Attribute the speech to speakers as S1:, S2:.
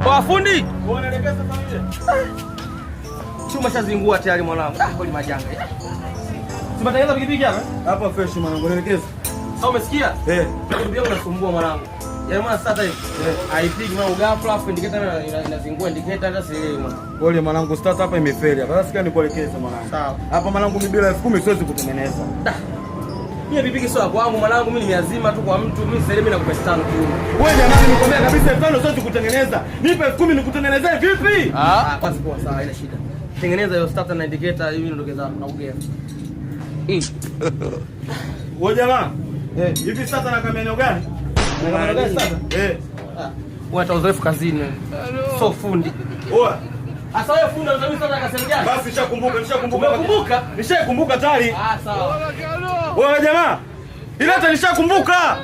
S1: Wafundi, unaelekeza familia. Chuma shazingua tayari mwanangu. Kweli majanga. Simatengeneza pikipiki hapa?
S2: Hapa fresh mwanangu, unaelekeza.
S1: Sasa umesikia? Bibi yangu anasumbua mwanangu. Yaani maana sasa hivi haipigi mwanangu ghafla afu indicator inazingua indicator hata sielewi mwanangu.
S2: Pole mwanangu, start hapa imefeli hapa. Sasa sikia nikuelekeze mwanangu.
S1: Sawa.
S2: Hapa mwanangu mimi bila 10,000 siwezi kutengeneza.
S1: Mimi pikipiki sio kwangu mwanangu, mimi nimeazima tu kwa mtu. Mimi sasa mimi nakupa 5,000 tu.
S2: Wewe jamani, nikwambia kabisa 5,000 siwezi kutengeneza. Nipe 10,000 nikutengenezee vipi?
S1: Basi poa sawa, haina shida. Tengeneza hiyo starter na indicator hivi ndokeza na ugea.
S2: Wewe jamaa, hivi sasa na kama eneo gani?
S1: Na kama gani sasa? Wewe uzoefu kazini. So fundi.
S2: Oa.
S1: Asa wewe fundi unataka sasa kasema gani?
S2: Basi nishakumbuka.
S1: Umekumbuka?
S2: Nishakumbuka tayari.
S1: Sawa.
S2: Wewe jamaa, ileta nishakumbuka.